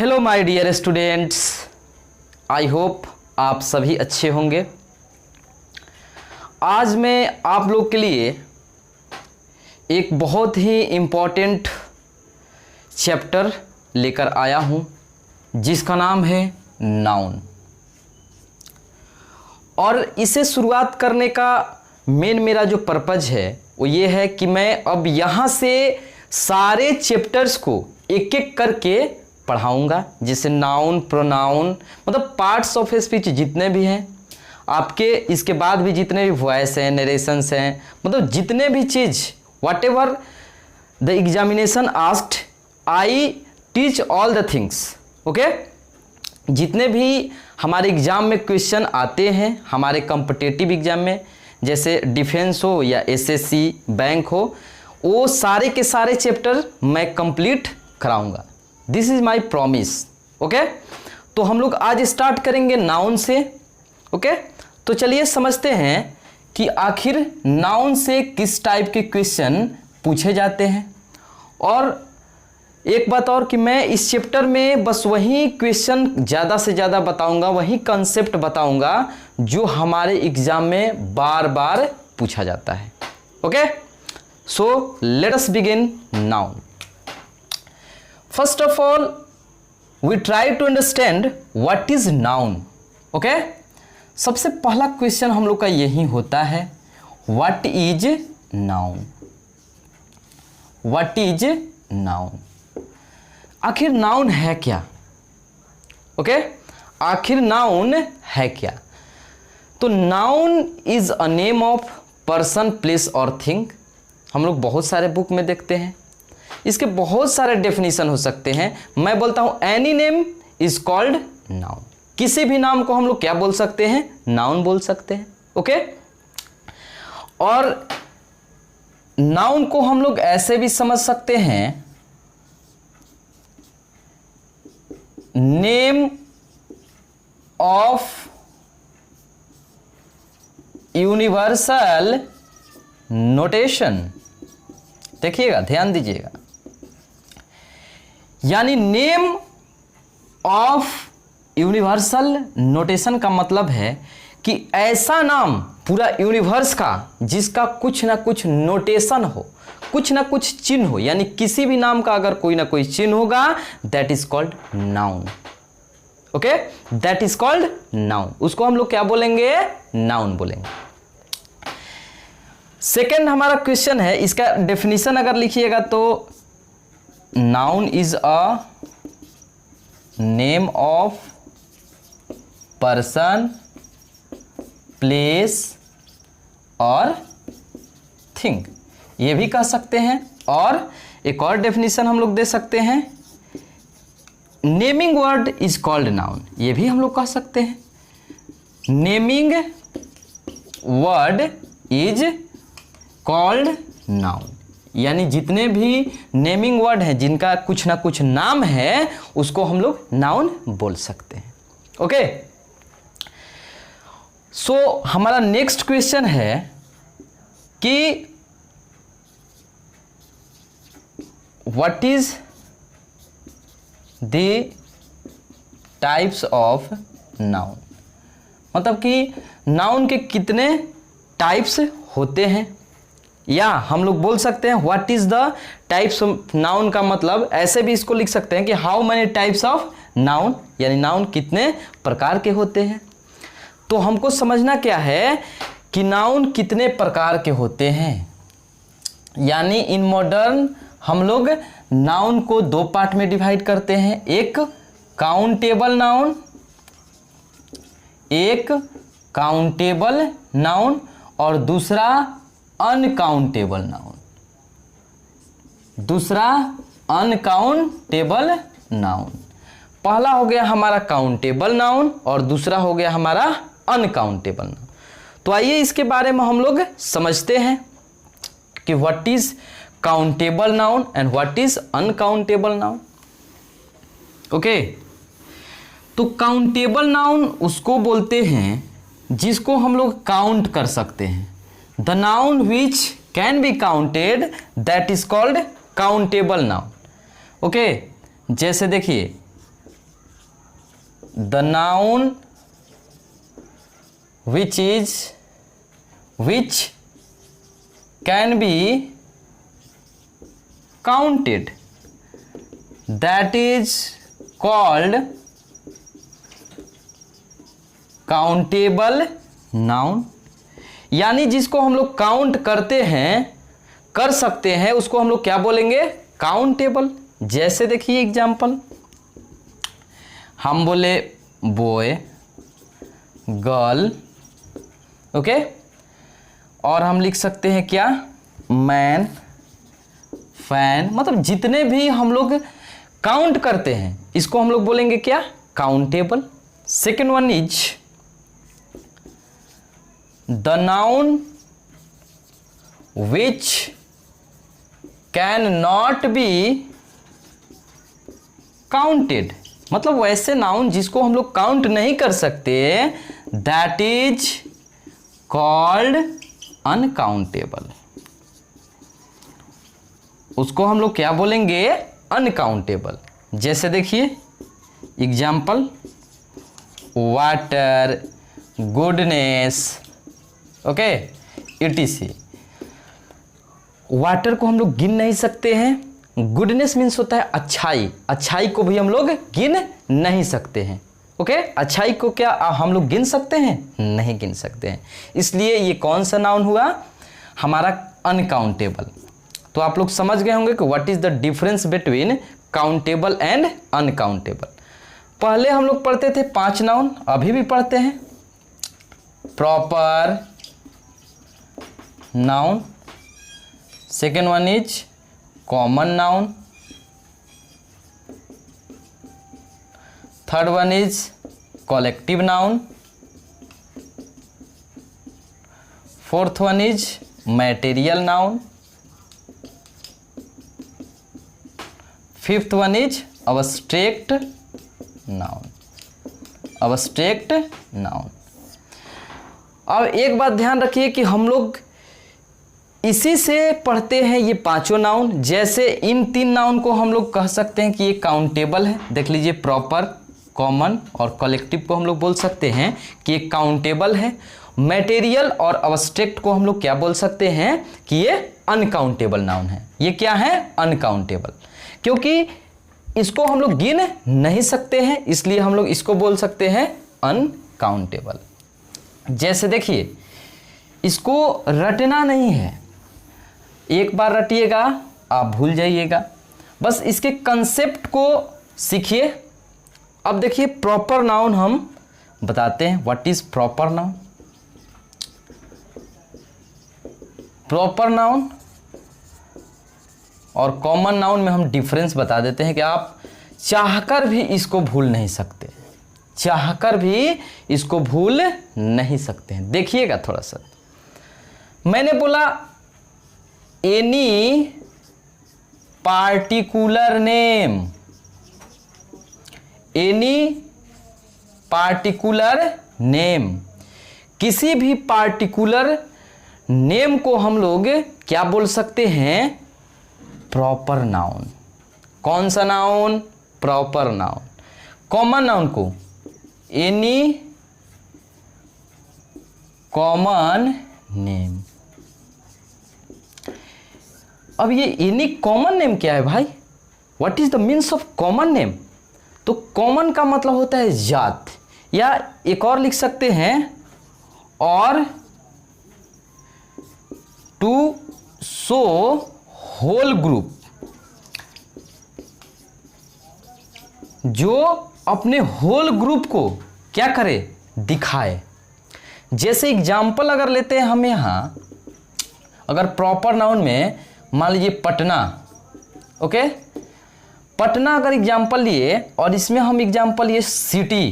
Hello my dear students, I hope आप सभी अच्छे होंगे। आज मैं आप लोग के लिए एक बहुत ही इम्पॉर्टेंट चैप्टर लेकर आया हूँ जिसका नाम है नाउन। और इसे शुरुआत करने का मेरा जो पर्पज़ है वो ये है कि मैं अब यहाँ से सारे चैप्टर्स को एक एक करके पढ़ाऊँगा, जैसे नाउन, प्रोनाउन, मतलब पार्ट्स ऑफ स्पीच जितने भी हैं आपके, इसके बाद भी जितने भी वॉइस हैं, नरेशंस हैं, मतलब जितने भी चीज़ whatever the examination asked I teach all the things. Okay, जितने भी हमारे एग्ज़ाम में क्वेश्चन आते हैं, हमारे कॉम्पिटिटिव एग्ज़ाम में, जैसे डिफेंस हो या एसएससी, बैंक हो, वो सारे के सारे चैप्टर मैं कंप्लीट कराऊंगा। This is my promise. Okay, तो हम लोग आज स्टार्ट करेंगे नाउन से। ओके, तो चलिए समझते हैं कि आखिर नाउन से किस टाइप के क्वेश्चन पूछे जाते हैं। और एक बात और कि मैं इस चैप्टर में बस वही क्वेश्चन ज़्यादा से ज़्यादा बताऊंगा, वही कंसेप्ट बताऊंगा जो हमारे एग्ज़ाम में बार बार पूछा जाता है। Okay, so let us begin noun. First of all we try to understand what is noun. Okay, सबसे पहला क्वेश्चन हम लोग का यही होता है, what is noun. What is noun, आखिर नाउन है क्या। ओके, आखिर नाउन है क्या। तो noun is a name of person, place और थिंग। हम लोग बहुत सारे बुक में देखते हैं, इसके बहुत सारे डेफिनेशन हो सकते हैं। मैं बोलता हूं any name is called noun. किसी भी नाम को हम लोग क्या बोल सकते हैं, नाउन बोल सकते हैं। ओके, और नाउन को हम लोग ऐसे भी समझ सकते हैं, नेम ऑफ यूनिवर्सल नोटेशन। देखिएगा, ध्यान दीजिएगा, यानी नेम ऑफ यूनिवर्सल नोटेशन का मतलब है कि ऐसा नाम पूरा यूनिवर्स का जिसका कुछ ना कुछ नोटेशन हो, कुछ ना कुछ चिन्ह हो, यानी किसी भी नाम का अगर कोई ना कोई चिन्ह होगा, that is called noun. Okay, that is called noun. उसको हम लोग क्या बोलेंगे, नाउन बोलेंगे। सेकेंड हमारा क्वेश्चन है, इसका डेफिनेशन अगर लिखिएगा तो noun is a name of person, place और थिंग, ये भी कह सकते हैं। और एक और डेफिनेशन हम लोग दे सकते हैं, naming word is called noun, ये भी हम लोग कह सकते हैं। Naming word is called noun, यानी जितने भी नेमिंग वर्ड हैं, जिनका कुछ ना कुछ नाम है, उसको हम लोग नाउन बोल सकते हैं। ओके, सो हमारा नेक्स्ट क्वेश्चन है कि what is the types of noun, मतलब कि नाउन के कितने टाइप्स होते हैं, या हम लोग बोल सकते हैं what is the types of noun का मतलब ऐसे भी इसको लिख सकते हैं कि how many types of noun, यानी नाउन कितने प्रकार के होते हैं। तो हमको समझना क्या है कि नाउन कितने प्रकार के होते हैं। यानी इन मॉडर्न हम लोग नाउन को दो पार्ट में डिवाइड करते हैं, एक काउंटेबल नाउन, एक काउंटेबल नाउन और दूसरा अनकाउंटेबल नाउन। दूसरा अनकाउंटेबल नाउन। पहला हो गया हमारा काउंटेबल नाउन और दूसरा हो गया हमारा अनकाउंटेबल नाउन। तो आइए इसके बारे में हम लोग समझते हैं कि what is countable noun and what is uncountable noun. Okay, तो काउंटेबल नाउन उसको बोलते हैं जिसको हम लोग काउंट कर सकते हैं। The noun which can be counted, that is called countable noun. Okay, जैसे देखिए the noun which can be counted, that is called countable noun। यानी जिसको हम लोग काउंट करते हैं, कर सकते हैं, उसको हम लोग क्या बोलेंगे? काउंटेबल। जैसे देखिए एग्जाम्पल, हम बोले बॉय, गर्ल, ओके, और हम लिख सकते हैं क्या? मैन, फैन, मतलब जितने भी हम लोग काउंट करते हैं इसको हम लोग बोलेंगे क्या? Countable. Second one is the noun which can not be counted, मतलब वैसे नाउन जिसको हम लोग काउंट नहीं कर सकते, दैट इज कॉल्ड अनकाउंटेबल। उसको हम लोग क्या बोलेंगे? अनकाउंटेबल। जैसे देखिए example, water, goodness, okay, etc। Water को हम लोग गिन नहीं सकते हैं। गुडनेस मीन्स होता है अच्छाई, अच्छाई को भी हम लोग गिन नहीं सकते हैं। ओके, अच्छाई को क्या हम लोग गिन सकते हैं? नहीं गिन सकते हैं। इसलिए ये कौन सा नाउन हुआ? हमारा अनकाउंटेबल। तो आप लोग समझ गए होंगे कि what is the difference between countable and uncountable. पहले हम लोग पढ़ते थे 5 नाउन, अभी भी पढ़ते हैं। Proper noun, second one is common noun, third one is collective noun, fourth one is material noun, fifth one is abstract noun. Abstract noun. अब एक बात ध्यान रखिए कि हम लोग इसी से पढ़ते हैं ये पांचों नाउन। जैसे इन 3 नाउन को हम लोग कह सकते हैं कि ये काउंटेबल है। देख लीजिए, प्रॉपर, कॉमन और कलेक्टिव को हम लोग बोल सकते हैं कि ये काउंटेबल है। मटेरियल और अब्स्ट्रैक्ट को हम लोग क्या बोल सकते हैं कि ये अनकाउंटेबल नाउन है। ये क्या है? अनकाउंटेबल, क्योंकि इसको हम लोग गिन नहीं सकते हैं, इसलिए हम लोग इसको बोल सकते हैं अनकाउंटेबल। जैसे देखिए, इसको रटना नहीं है, एक बार रटिएगा आप भूल जाइएगा, बस इसके कंसेप्ट को सीखिए। अब देखिए, प्रॉपर नाउन हम बताते हैं। What is proper noun? Proper noun और कॉमन नाउन में हम डिफरेंस बता देते हैं कि आप चाहकर भी इसको भूल नहीं सकते, चाहकर भी इसको भूल नहीं सकते हैं। देखिएगा थोड़ा सा, मैंने बोला any particular name, any particular name, किसी भी पार्टिकुलर नेम को हम लोग क्या बोल सकते हैं? Proper noun. कौन सा noun? Proper noun. Common noun को एनी कॉमन नेम। अब ये एनी कॉमन नेम क्या है भाई? What is the means of common name? तो कॉमन का मतलब होता है जात, या एक और लिख सकते हैं, और टू शो होल ग्रुप, जो अपने होल ग्रुप को क्या करे? दिखाए। जैसे एग्जाम्पल अगर लेते हैं हम यहाँ, अगर प्रॉपर नाउन में मान लीजिए पटना, ओके, पटना अगर एग्जाम्पल लिए और इसमें हम एग्जाम्पल लिए सिटी,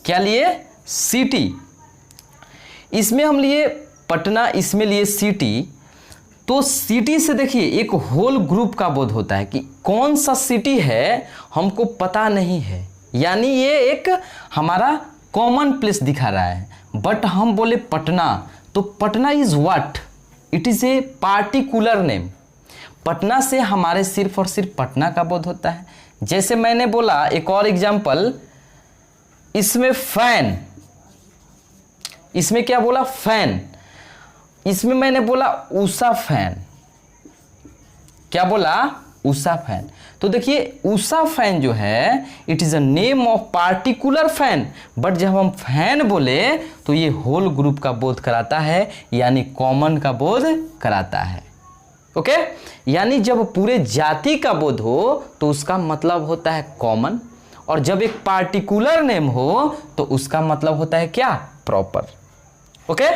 क्या लिए? सिटी। इसमें हम लिए पटना, इसमें लिए सिटी, तो सिटी से देखिए एक होल ग्रुप का बोध होता है कि कौन सा सिटी है हमको पता नहीं है, यानी ये एक हमारा कॉमन प्लेस दिखा रहा है। बट हम बोले पटना, तो Patna is what? It is a particular name. Patna से हमारे सिर्फ और सिर्फ पटना का बोध होता है। जैसे मैंने बोला एक और एग्जाम्पल, इसमें फैन, इसमें क्या बोला फैन, इसमें मैंने बोला उषा फैन, क्या बोला उषा फैन। तो देखिए उषा फैन जो है it is a name of particular fan, but जब हम फैन बोले तो ये होल ग्रुप का बोध कराता है, यानी कॉमन का बोध कराता है। ओके, यानी जब पूरे जाति का बोध हो तो उसका मतलब होता है कॉमन, और जब एक पार्टिकुलर नेम हो तो उसका मतलब होता है क्या, प्रॉपर। ओके,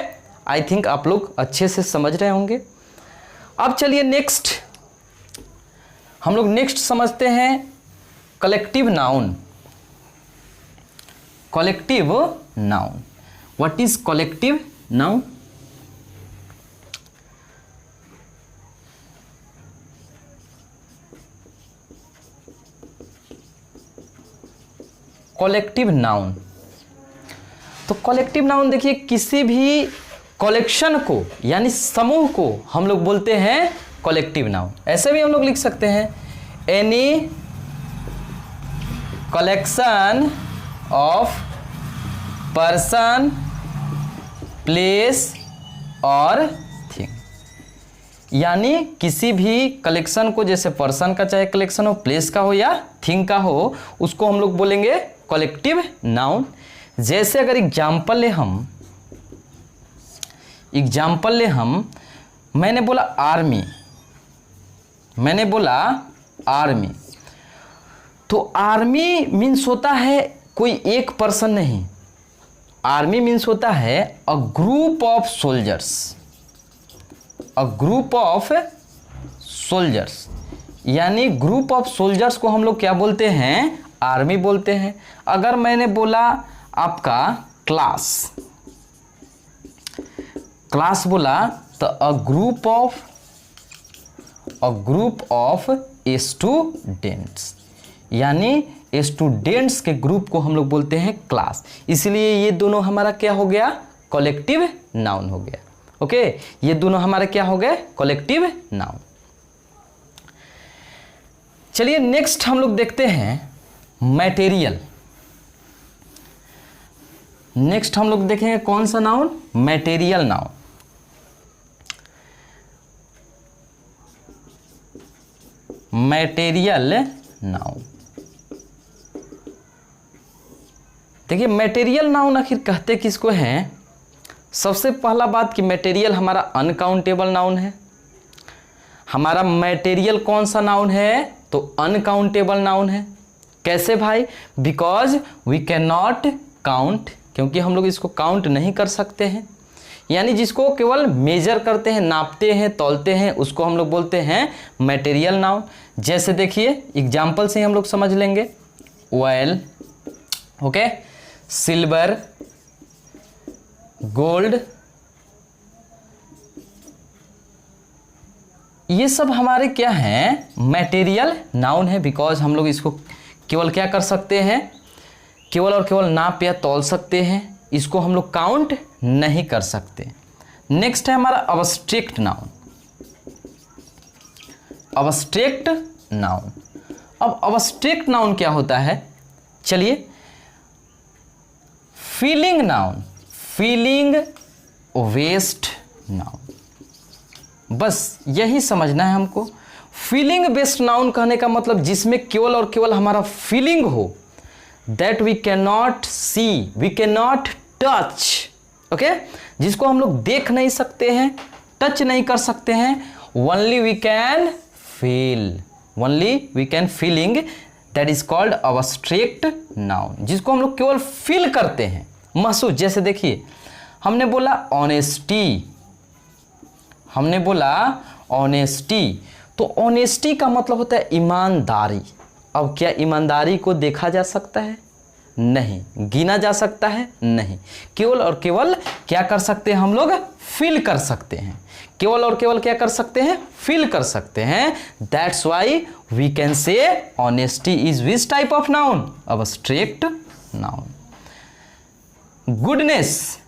आई थिंक आप लोग अच्छे से समझ रहे होंगे। अब चलिए नेक्स्ट हम लोग नेक्स्ट समझते हैं collective noun. Collective noun, what is collective noun? Collective noun, तो कलेक्टिव नाउन देखिए किसी भी कलेक्शन को यानी समूह को हम लोग बोलते हैं कलेक्टिव नाउन। ऐसे भी हम लोग लिख सकते हैं any collection of person, place और थिंग, यानी किसी भी कलेक्शन को, जैसे पर्सन का चाहे कलेक्शन हो, प्लेस का हो या थिंग का हो, उसको हम लोग बोलेंगे कलेक्टिव नाउन। जैसे अगर एग्जाम्पल ले हम, मैंने बोला आर्मी, मैंने बोला आर्मी, तो आर्मी मीन्स होता है कोई एक पर्सन नहीं, आर्मी मीन्स होता है a group of soldiers, a group of soldiers, यानी ग्रुप ऑफ सोल्जर्स को हम लोग क्या बोलते हैं, आर्मी बोलते हैं। अगर मैंने बोला आपका क्लास, क्लास बोला तो अ ग्रुप ऑफ स्टूडेंट्स, यानी स्टूडेंट्स के ग्रुप को हम लोग बोलते हैं क्लास। इसलिए ये दोनों हमारा क्या हो गया, कलेक्टिव नाउन हो गया। ओके, ये दोनों हमारे क्या हो गए, कलेक्टिव नाउन। चलिए नेक्स्ट हम लोग देखते हैं मटेरियल। नेक्स्ट हम लोग देखेंगे कौन सा noun, material noun. Material noun, देखिए मटेरियल नाउन आखिर कहते किसको हैं। सबसे पहला बात कि मटेरियल हमारा अनकाउंटेबल नाउन है। हमारा मटेरियल कौन सा नाउन है, तो अनकाउंटेबल नाउन है। कैसे भाई, because we can not count, क्योंकि हम लोग इसको काउंट नहीं कर सकते हैं, यानी जिसको केवल मेजर करते हैं, नापते हैं, तौलते हैं, उसको हम लोग बोलते हैं मटेरियल नाउन। जैसे देखिए एग्जाम्पल से ही हम लोग समझ लेंगे, ऑयल, ओके, सिल्वर, गोल्ड, ये सब हमारे क्या हैं, मटेरियल नाउन है। बिकॉज हम लोग इसको केवल क्या कर सकते हैं, केवल और केवल नाप या तौल सकते हैं, इसको हम लोग काउंट नहीं कर सकते। नेक्स्ट है हमारा अब्स्ट्रैक्ट नाउन। अब्स्ट्रैक्ट नाउन, अब अब्स्ट्रैक्ट नाउन क्या होता है, चलिए feeling noun, feeling based noun, बस यही समझना है हमको। फीलिंग बेस्ड नाउन कहने का मतलब जिसमें केवल और केवल हमारा फीलिंग हो, that we can not see, we can not touch, okay, जिसको हम लोग देख नहीं सकते हैं, टच नहीं कर सकते हैं, only we can feel, only we can feeling, that is called abstract noun, जिसको हम लोग केवल फील करते हैं, महसूस। जैसे देखिए हमने बोला ऑनेस्टी, हमने बोला ऑनेस्टी, तो ऑनेस्टी का मतलब होता है ईमानदारी। अब क्या ईमानदारी को देखा जा सकता है, नहीं। गिना जा सकता है, नहीं। केवल और केवल क्या कर सकते हैं, हम लोग फील कर सकते हैं, केवल और केवल क्या कर सकते हैं, फील कर सकते हैं। That's why we can say honesty is which type of noun, abstract noun. Goodness,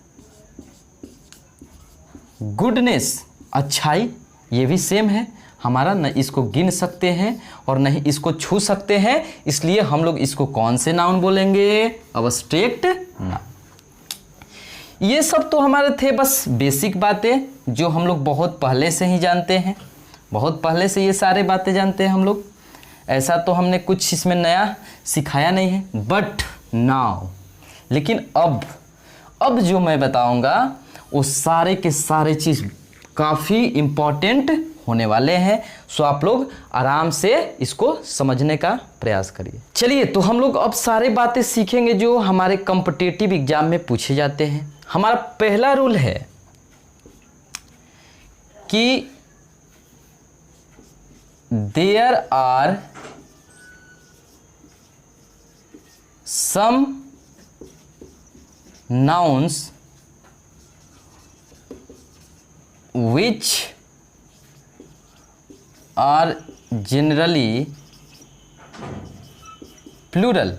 goodness अच्छाई, ये भी सेम है, हमारा न इसको गिन सकते हैं और न ही इसको छू सकते हैं, इसलिए हम लोग इसको कौन से नाउन बोलेंगे? Abstract noun. ये सब तो हमारे थे बस बेसिक बातें जो हम लोग बहुत पहले से ही जानते हैं, बहुत पहले से ये सारे बातें जानते हैं हम लोग। ऐसा तो हमने कुछ इसमें नया सिखाया नहीं है। बट नाउ, लेकिन अब जो मैं बताऊंगा वो सारे के सारे चीज़ काफ़ी इम्पॉर्टेंट होने वाले हैं। सो आप लोग आराम से इसको समझने का प्रयास करिए। चलिए, तो हम लोग अब सारे बातें सीखेंगे जो हमारे कॉम्पिटिटिव एग्जाम में पूछे जाते हैं। हमारा पहला रूल है कि there are some nouns which are generally plural,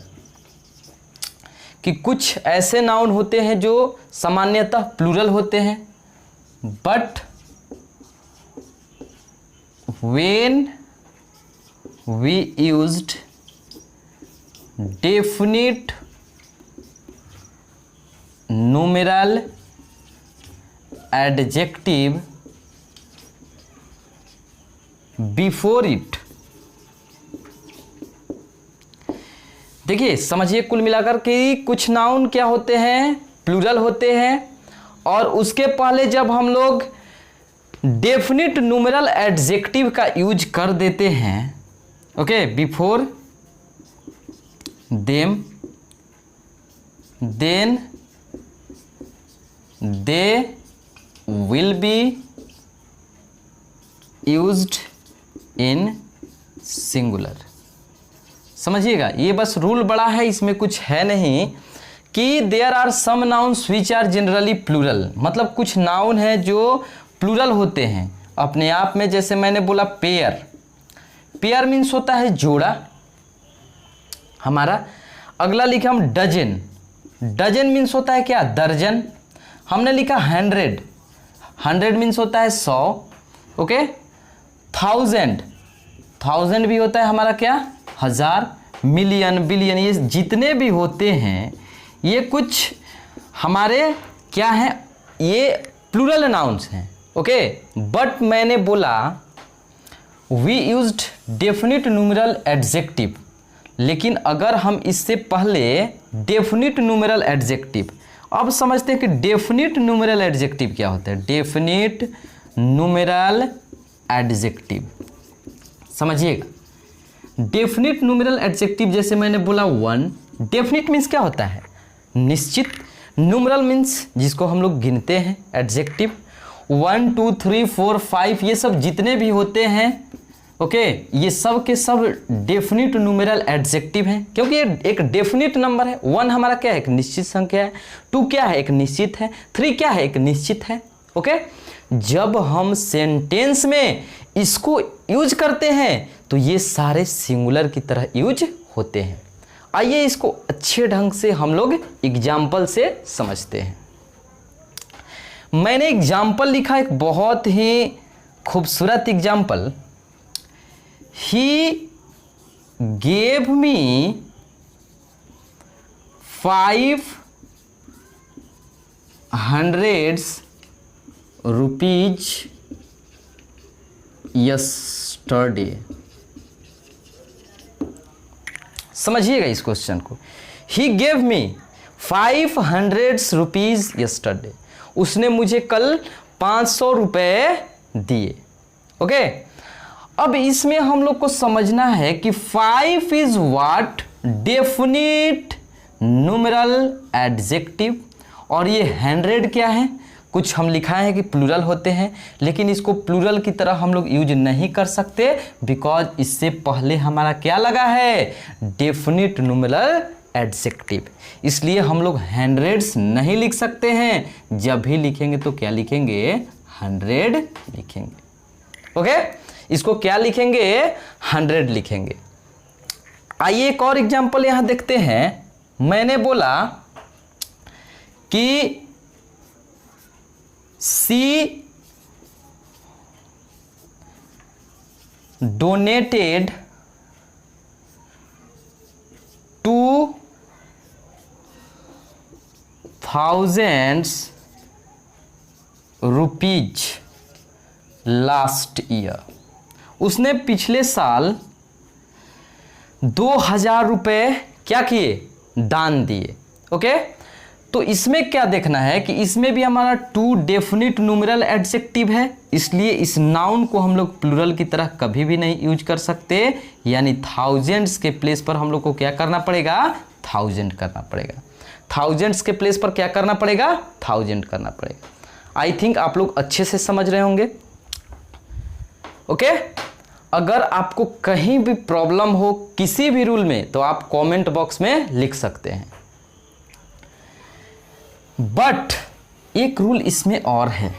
कि कुछ ऐसे नाउन होते हैं जो सामान्यतः प्लूरल होते हैं, but when we used definite numeral adjective before it। देखिए, समझिए, कुल मिलाकर कि कुछ नाउन क्या होते हैं? प्लूरल होते हैं, और उसके पहले जब हम लोग डेफिनिट न्यूमेरल एडजेक्टिव का यूज कर देते हैं, okay, before them, then they will be used in singular। समझिएगा, ये बस रूल बड़ा है, इसमें कुछ है नहीं कि there are some nouns which are generally plural, मतलब कुछ नाउन है जो प्लूरल होते हैं अपने आप में। जैसे मैंने बोला पेयर, पेयर मीन्स होता है जोड़ा हमारा। अगला लिखा हम डजन, डजन मीन्स होता है क्या? दर्जन। हमने लिखा 100, 100 मीन्स होता है 100, ओके। 1000, 1000 भी होता है हमारा क्या? 1000। मिलियन, बिलियन, ये जितने भी होते हैं ये कुछ हमारे क्या हैं? ये प्लूरल नाउन्स हैं, ओके। बट मैंने बोला we used definite numeral adjective, लेकिन अगर हम इससे पहले डेफिनिट न्यूमेरल एडजेक्टिव, अब समझते हैं कि डेफिनिट न्यूमेरल एडजेक्टिव क्या होता है। डेफिनिट न्यूमेरल एडजेक्टिव, समझिएगा, डेफिनिट न्यूमेरल एडजेक्टिव जैसे मैंने बोला 1, डेफिनिट मीन्स क्या होता है? निश्चित। न्यूमेरल मीन्स जिसको हम लोग गिनते हैं, एडजेक्टिव 1 2 3 4 5 ये सब जितने भी होते हैं, ओके, ये सब के सब डेफिनिट न्यूमेरल एडजेक्टिव हैं, क्योंकि ये एक डेफिनिट नंबर है। 1 हमारा क्या है? एक निश्चित संख्या है। 2 क्या है? एक निश्चित है। 3 क्या है? एक निश्चित है, ओके। जब हम सेंटेंस में इसको यूज करते हैं तो ये सारे सिंगुलर की तरह यूज होते हैं। आइए इसको अच्छे ढंग से हम लोग एग्जाम्पल से समझते हैं। मैंने एग्जाम्पल लिखा, एक बहुत ही खूबसूरत example. He gave me 500 rupees yesterday। समझिएगा इस क्वेश्चन को। He gave me 500 rupees yesterday। उसने मुझे कल 500 रुपये दिए, ओके। अब इसमें हम लोग को समझना है कि 5 is what? Definite numeral adjective, और ये 100 क्या है? कुछ हम लिखा है कि प्लूरल होते हैं, लेकिन इसको प्लूरल की तरह हम लोग यूज नहीं कर सकते, बिकॉज इससे पहले हमारा क्या लगा है? Definite numeral adjective. इसलिए हम लोग 100 नहीं लिख सकते हैं। जब भी लिखेंगे तो क्या लिखेंगे? 100 लिखेंगे, ओके। इसको क्या लिखेंगे? 100 लिखेंगे। आइए एक और एग्जाम्पल यहां देखते हैं। मैंने बोला कि सी डोनेटेड ₹2,000 लास्ट ईयर। उसने पिछले साल 2,000 रुपये क्या किए, दान दिए। ओके, तो इसमें क्या देखना है कि इसमें भी हमारा टू डेफिनिट न्यूमेरल एडजेक्टिव है, इसलिए इस नाउन को हम लोग प्लूरल की तरह कभी भी नहीं यूज कर सकते, यानी थाउजेंड्स के प्लेस पर हम लोग को क्या करना पड़ेगा, 1000 करना पड़ेगा। थाउजेंड्स के प्लेस पर क्या करना पड़ेगा, 1000 करना पड़ेगा। आई थिंक आप लोग अच्छे से समझ रहे होंगे। ओके, अगर आपको कहीं भी प्रॉब्लम हो किसी भी रूल में तो आप कमेंट बॉक्स में लिख सकते हैं। बट एक रूल इसमें और है,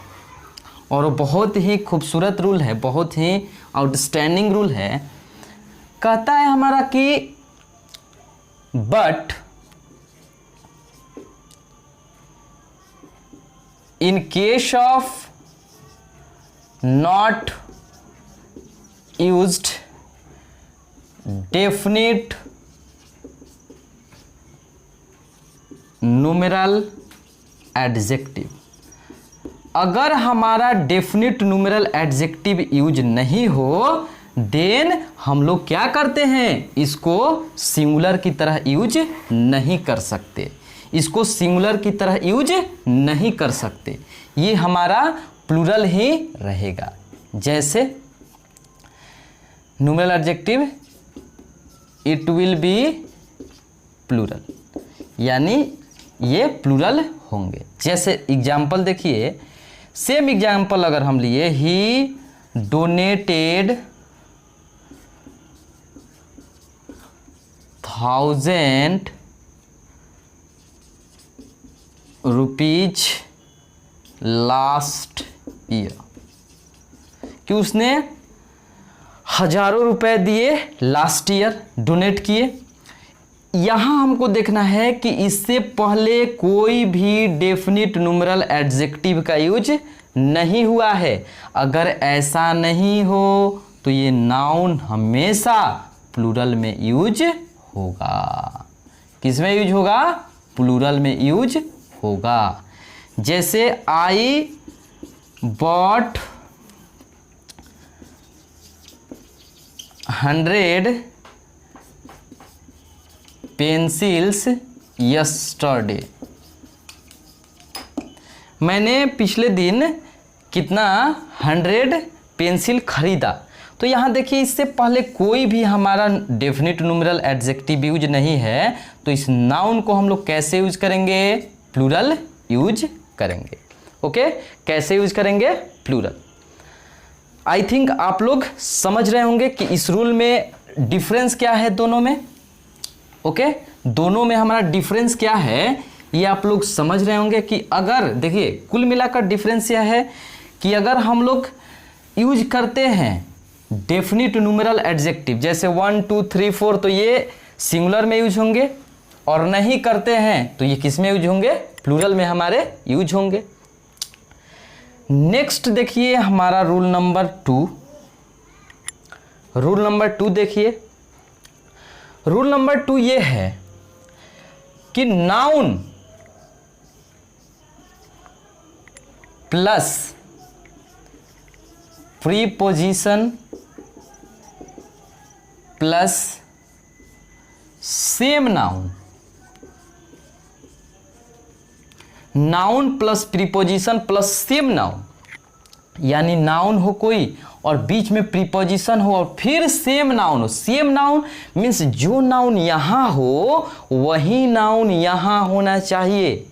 और वो बहुत ही खूबसूरत रूल है, बहुत ही आउटस्टैंडिंग रूल है। कहता है हमारा कि but in case of not used definite numeral adjective, अगर हमारा डेफिनिट न्यूमेरल एडजेक्टिव यूज नहीं हो देन हम लोग क्या करते हैं, इसको सिंगुलर की तरह यूज नहीं कर सकते, इसको सिंगुलर की तरह यूज नहीं कर सकते, ये हमारा प्लूरल ही रहेगा। जैसे numeral adjective it will be plural, यानी ये प्लूरल होंगे। जैसे एग्जाम्पल देखिए, सेम एग्जाम्पल अगर हम लिए, ही डोनेटेड 1000 रुपीज लास्ट ईयर, कि उसने हजारों रुपए दिए लास्ट ईयर, डोनेट किए। यहाँ हमको देखना है कि इससे पहले कोई भी डेफिनिट न्यूमेरल एडजेक्टिव का यूज नहीं हुआ है। अगर ऐसा नहीं हो तो ये नाउन हमेशा प्लूरल में यूज होगा। किस में यूज होगा, प्लूरल में यूज होगा। जैसे आई बॉट 100 पेंसिल्स यस्टरडे, मैंने पिछले दिन कितना 100 पेंसिल खरीदा। तो यहाँ देखिए, इससे पहले कोई भी हमारा डेफिनिट न्यूमेरल एडजेक्टिव यूज नहीं है, तो इस नाउन को हम लोग कैसे यूज करेंगे, प्लूरल यूज करेंगे। ओके, कैसे यूज करेंगे, प्लूरल। आई थिंक आप लोग समझ रहे होंगे कि इस रूल में डिफरेंस क्या है दोनों में। ओके, दोनों में हमारा डिफरेंस क्या है ये आप लोग समझ रहे होंगे। कि अगर देखिए, कुल मिलाकर डिफरेंस यह है कि अगर हम लोग यूज करते हैं डेफिनिट न्यूमेरल एडजेक्टिव जैसे 1 2 3 4, तो ये सिंगुलर में यूज होंगे, और नहीं करते हैं तो ये किस में यूज होंगे, प्लूरल में हमारे यूज होंगे। नेक्स्ट देखिए हमारा रूल नंबर 2। रूल नंबर 2 देखिए, रूल नंबर 2 ये है कि noun plus preposition plus same noun, noun plus preposition plus same noun, यानी नाउन हो कोई और बीच में प्रीपोजिशन हो और फिर सेम नाउन हो। सेम नाउन मीन्स जो नाउन यहाँ हो वही नाउन यहाँ होना चाहिए।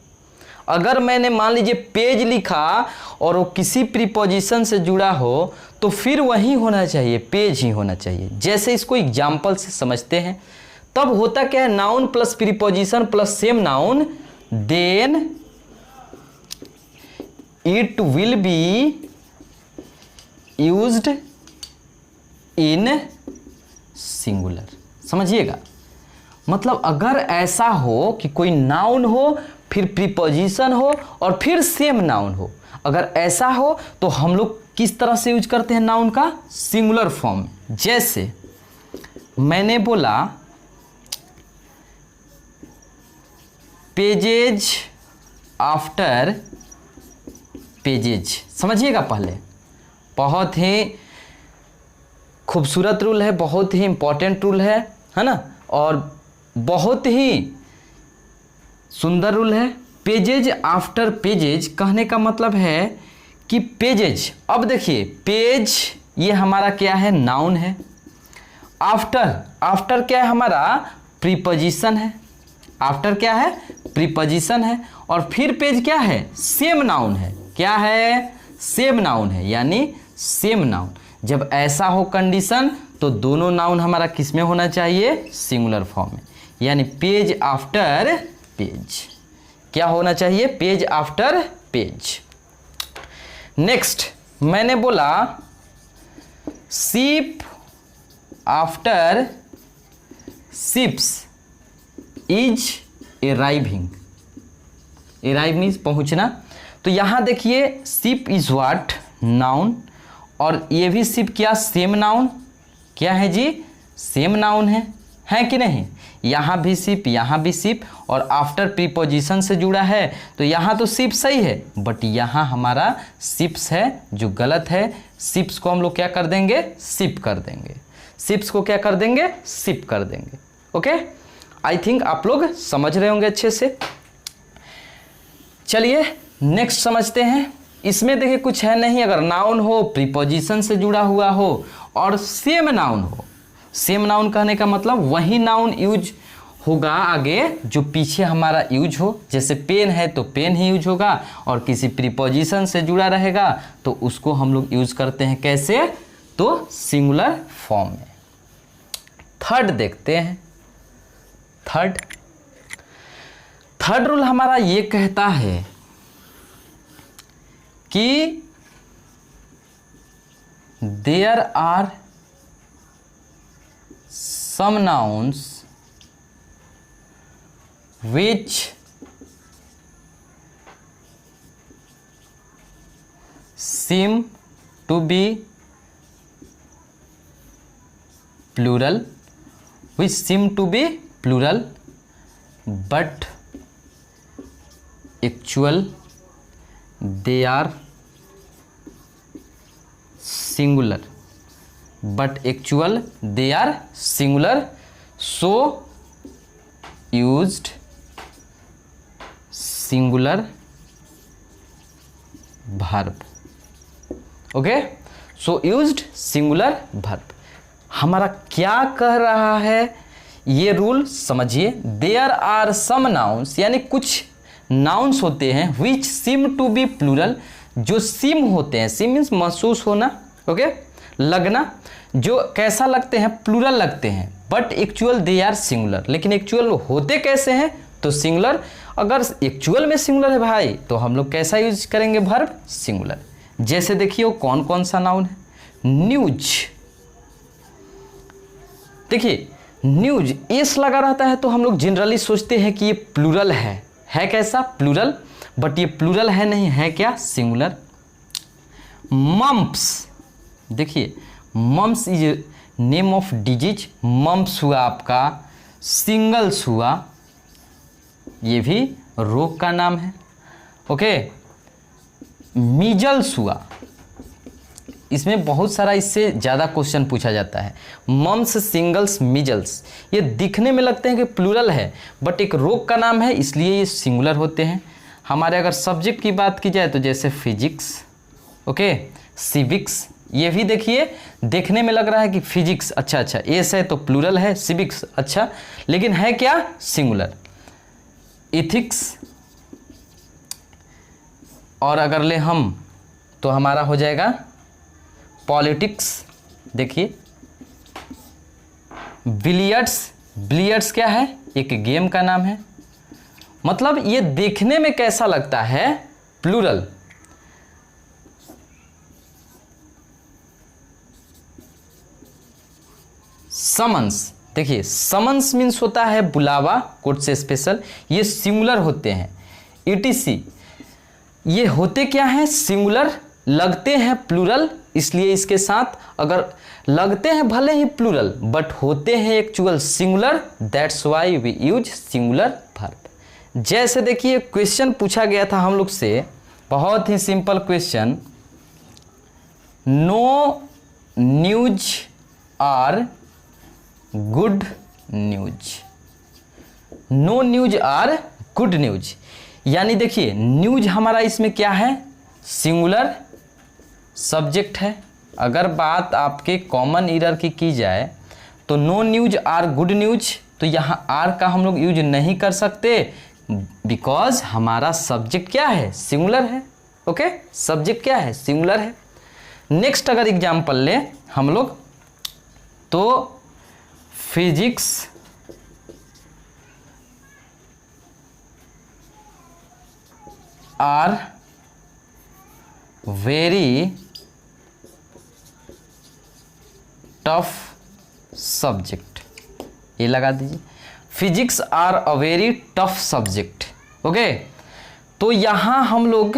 अगर मैंने मान लीजिए पेज लिखा और वो किसी प्रीपोजिशन से जुड़ा हो तो फिर वही होना चाहिए, पेज ही होना चाहिए। जैसे इसको एग्जाम्पल से समझते हैं, तब होता क्या है, noun plus preposition plus same noun, then it will be used in singular. समझिएगा, मतलब अगर ऐसा हो कि कोई नाउन हो फिर प्रीपोजिशन हो और फिर सेम नाउन हो, अगर ऐसा हो तो हम लोग किस तरह से यूज करते हैं नाउन का, सिंगुलर फॉर्म। जैसे मैंने बोला पेजेज आफ्टर पेजेज, समझिएगा पहले, बहुत ही खूबसूरत रूल है, बहुत ही इंपॉर्टेंट रूल है ना, और बहुत ही सुंदर रूल है। पेजेज आफ्टर पेजेज कहने का मतलब है कि पेजेज, अब देखिए पेज ये हमारा क्या है, नाउन है। आफ्टर क्या है हमारा, प्रीपोजिशन है। आफ्टर क्या है, प्रीपोजिशन है। और फिर पेज क्या है, सेम नाउन है। क्या है, सेम नाउन है, यानी सेम नाउन। जब ऐसा हो कंडीशन तो दोनों नाउन हमारा किस में होना चाहिए, सिंगुलर फॉर्म में, यानी पेज आफ्टर पेज। क्या होना चाहिए, पेज आफ्टर पेज। नेक्स्ट मैंने बोला sheep after ships is arriving. Arrive means पहुंचना। तो यहां देखिए शिप इज व्हाट, नाउन, और ये भी शिप क्या, सेम नाउन। क्या है जी, सेम नाउन है कि नहीं। यहाँ भी शिप, यहाँ भी शिप, और आफ्टर प्रीपोजिशन से जुड़ा है, तो यहाँ तो शिप सही है, बट यहाँ हमारा शिप्स है जो गलत है। शिप्स को हम लोग क्या कर देंगे, शिप कर देंगे। शिप्स को क्या कर देंगे, शिप कर देंगे। ओके, आई थिंक आप लोग समझ रहे होंगे अच्छे से। चलिए नेक्स्ट समझते हैं। इसमें देखिए कुछ है नहीं, अगर नाउन हो, प्रीपोजिशन से जुड़ा हुआ हो और सेम नाउन हो। सेम नाउन कहने का मतलब वही नाउन यूज होगा आगे जो पीछे हमारा यूज हो। जैसे पेन है तो पेन ही यूज होगा, और किसी प्रीपोजिशन से जुड़ा रहेगा तो उसको हम लोग यूज करते हैं कैसे, तो सिंगुलर फॉर्म में। थर्ड देखते हैं। थर्ड रूल हमारा ये कहता है कि there are some nouns which seem to be plural, but actual they are singular. So used singular verb. Okay, so used singular verb. हमारा क्या कह रहा है ये रूल समझिए। देयर आर सम नाउन्स, यानी कुछ नाउन्स होते हैं विच सीम टू बी प्लूरल, जो सीम होते हैं, सीम मीन्स महसूस होना, ओके, लगना, जो कैसा लगते हैं, प्लूरल लगते हैं, but actual they are singular. लेकिन एक्चुअल होते कैसे हैं, तो सिंगुलर। अगर एक्चुअल में सिंगुलर है भाई तो हम लोग कैसा यूज करेंगे, वर्ब सिंगुलर। जैसे देखिए कौन कौन सा नाउन है, न्यूज। देखिए न्यूज एस लगा रहता है तो हम लोग जनरली सोचते हैं कि ये प्लूरल है कैसा, प्लूरल, बट ये प्लूरल है नहीं, है क्या, सिंगुलर। मम्प्स, देखिए mumps is name of disease. Mumps हुआ आपका, सिंगल्स हुआ, ये भी रोग का नाम है, ओके। मीजल्स हुआ, इसमें बहुत सारा इससे ज़्यादा क्वेश्चन पूछा जाता है। मम्स, सिंगल्स, मीजल्स, ये दिखने में लगते हैं कि प्लूरल है, बट एक रोग का नाम है इसलिए ये सिंगुलर होते हैं। हमारे अगर सब्जेक्ट की बात की जाए तो जैसे फिजिक्स, ओके, सिविक्स, ये भी देखिए देखने में लग रहा है कि फिजिक्स, अच्छा एस है तो प्लूरल है, सिविक्स, अच्छा, लेकिन है क्या, सिंगुलर। इथिक्स, और अगर ले हम तो हमारा हो जाएगा पॉलिटिक्स। देखिए बिलियर्ड्स, बिलियर्ड्स क्या है, एक गेम का नाम है। मतलब ये देखने में कैसा लगता है, प्लूरल। समन्स, देखिए समन्स मीन्स होता है बुलावा, कोर्ट से स्पेशल, ये सिंगुलर होते हैं। ईटीसी, ये होते क्या हैं, सिंगुलर, लगते हैं प्लूरल, इसलिए इसके साथ अगर लगते हैं भले ही प्लूरल बट होते हैं actual singular, that's why we use singular verb. जैसे देखिए क्वेश्चन पूछा गया था हम लोग से, बहुत ही simple question, no news are good news, no news are good news, यानी देखिए न्यूज हमारा इसमें क्या है, सिंगुलर सब्जेक्ट है। अगर बात आपके कॉमन ईरर की जाए तो no news are good news, तो यहाँ आर का हम लोग यूज नहीं कर सकते बिकॉज हमारा सब्जेक्ट क्या है, सिंगुलर है। ओके, सब्जेक्ट क्या है, सिंगुलर है। नेक्स्ट अगर एग्जाम्पल ले हम लोग तो physics are very tough subject, ये लगा दीजिए, physics are a very tough subject. Okay, तो यहाँ हम लोग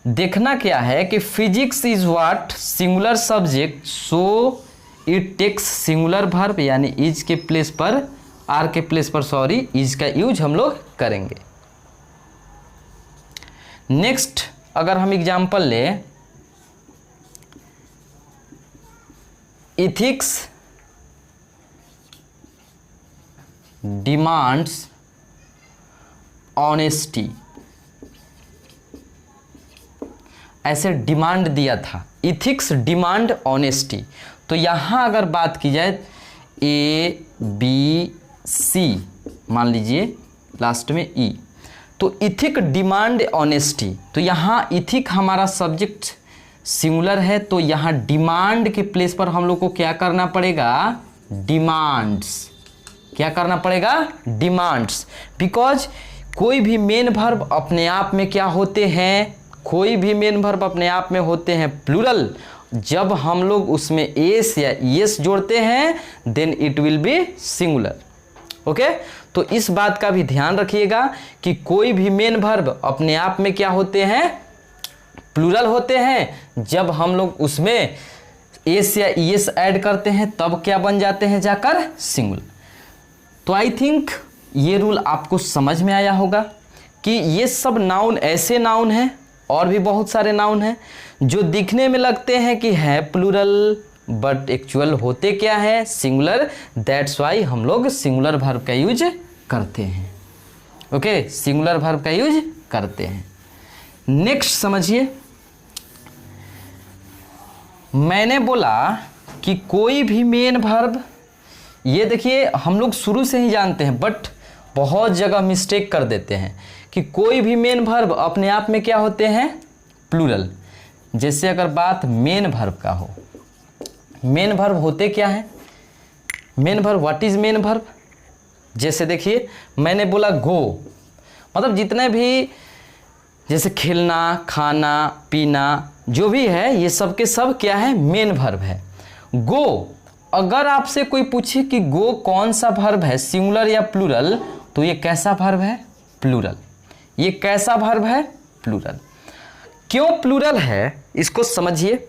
देखना क्या है कि physics is what, singular subject, so it takes singular verb, यानी इज के प्लेस पर, आर के प्लेस पर सॉरी, इज का यूज हम लोग करेंगे। नेक्स्ट अगर हम एग्जाम्पल ले, इथिक्स डिमांड्स ऑनेस्टी, ऐसे डिमांड दिया था, इथिक्स डिमांड ऑनेस्टी। तो यहाँ अगर बात की जाए ए बी सी, मान लीजिए लास्ट में ई, तो इथिक डिमांड ऑनेस्टी, तो यहाँ इथिक हमारा सब्जेक्ट सिंगुलर है, तो यहाँ डिमांड के प्लेस पर हम लोग को क्या करना पड़ेगा, डिमांड्स, क्या करना पड़ेगा, डिमांड्स, बिकॉज कोई भी मेन वर्ब अपने आप में क्या होते हैं, कोई भी मेन वर्ब अपने आप में होते हैं प्लूरल। जब हम लोग उसमें एस या एस जोड़ते हैं then it will be singular. Okay, तो इस बात का भी ध्यान रखिएगा कि कोई भी मेन वर्ब अपने आप में क्या होते हैं, प्लूरल होते हैं। जब हम लोग उसमें एस या एस ऐड करते हैं तब क्या बन जाते हैं, जाकर सिंगुलर। तो आई थिंक ये रूल आपको समझ में आया होगा कि ये सब नाउन ऐसे नाउन हैं, और भी बहुत सारे नाउन हैं जो दिखने में लगते हैं कि है प्लूरल बट एक्चुअल होते क्या है, सिंगुलर, दैट्स वाई हम लोग सिंगुलर वर्ब का यूज करते हैं। ओके, सिंगुलर वर्ब का यूज करते हैं। नेक्स्ट समझिए, मैंने बोला कि कोई भी मेन वर्ब, ये देखिए हम लोग शुरू से ही जानते हैं बट बहुत जगह मिस्टेक कर देते हैं कि कोई भी मेन वर्ब अपने आप में क्या होते हैं, प्लूरल। जैसे अगर बात मेन वर्ब का हो, मेन वर्ब होते क्या है, main verb, what is main verb. जैसे देखिए मैंने बोला गो, मतलब जितने भी जैसे खेलना, खाना, पीना, जो भी है ये सब के सब क्या है, मेन वर्ब है। गो, अगर आपसे कोई पूछे कि गो कौन सा वर्ब है, सिंगुलर या प्लूरल, तो ये कैसा वर्ब है, प्लूरल। ये कैसा वर्ब है, प्लूरल। क्यों प्लूरल है इसको समझिए।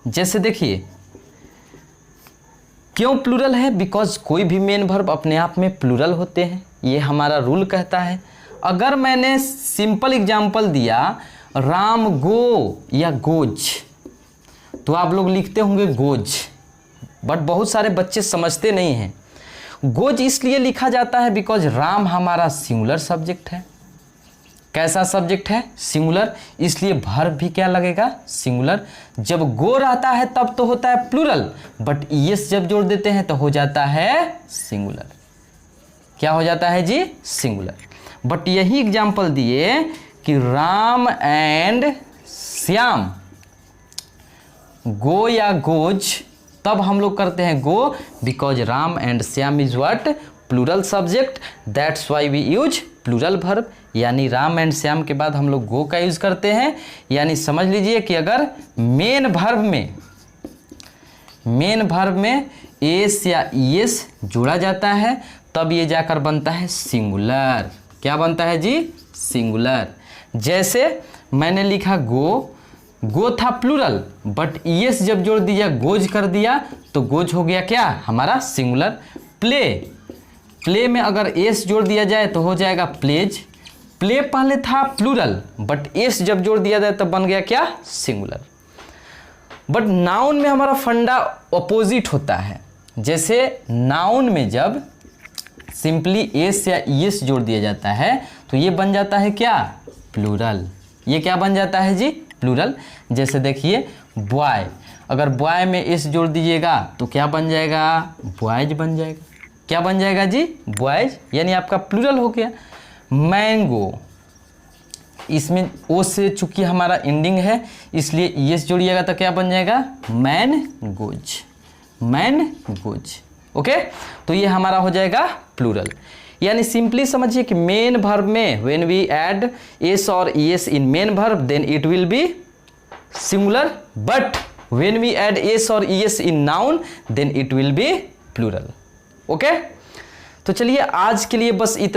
जैसे देखिए क्यों प्लूरल है, बिकॉज कोई भी मेन वर्ब अपने आप में प्लूरल होते हैं, ये हमारा रूल कहता है। अगर मैंने सिंपल एग्जांपल दिया राम गो या गोज, तो आप लोग लिखते होंगे गोज, बट बहुत सारे बच्चे समझते नहीं हैं। गोज इसलिए लिखा जाता है बिकॉज राम हमारा सिंगुलर सब्जेक्ट है। कैसा सब्जेक्ट है, सिंगुलर, इसलिए वर्ब भी क्या लगेगा, सिंगुलर। जब गो रहता है तब तो होता है प्लूरल, बट यस जब जोड़ देते हैं तो हो जाता है सिंगुलर। क्या हो जाता है जी, सिंगुलर। बट यही एग्जांपल दिए कि राम एंड श्याम, गो या गोज, तब हम लोग करते हैं go because Ram and Shyam is what, plural subject, that's why we use plural verb. यानी राम एंड श्याम के बाद हम लोग गो का यूज करते हैं। यानी समझ लीजिए कि अगर मेन वर्ब में एस या ईएस जोड़ा जाता है तब ये जाकर बनता है सिंगुलर। क्या बनता है जी, सिंगुलर। जैसे मैंने लिखा गो, गो था प्लूरल, बट ईएस जब जोड़ दिया, गोज कर दिया, तो गोज हो गया क्या हमारा सिंगुलर। प्ले, प्ले में अगर एस जोड़ दिया जाए तो हो जाएगा प्लेज। प्ले पहले था प्लूरल, बट एस जब जोड़ दिया जाए तो बन गया क्या सिंगुलर। बट नाउन में हमारा फंडा ऑपोजिट होता है। जैसे नाउन में जब सिंपली एस या ईएस जोड़ दिया जाता है तो ये बन जाता है क्या प्लूरल। ये क्या बन जाता है जी प्लूरल। जैसे देखिए बॉय, अगर बॉय में एस जोड़ दीजिएगा तो क्या बन जाएगा बॉयज बन जाएगा। क्या बन जाएगा जी बॉयज, यानी आपका प्लूरल हो गया। मैंगो, इसमें ओ से चूंकि हमारा एंडिंग है इसलिए ईएस जोड़िएगा तो क्या बन जाएगा man goes, man goes. Okay, तो ये हमारा हो जाएगा प्लूरल। यानी सिंपली समझिए कि मेन वर्ब में व्हेन वी ऐड एस और ES in main verb then it will be singular, but when we add S और ES in noun then it will be plural. Okay, तो चलिए आज के लिए बस इतना।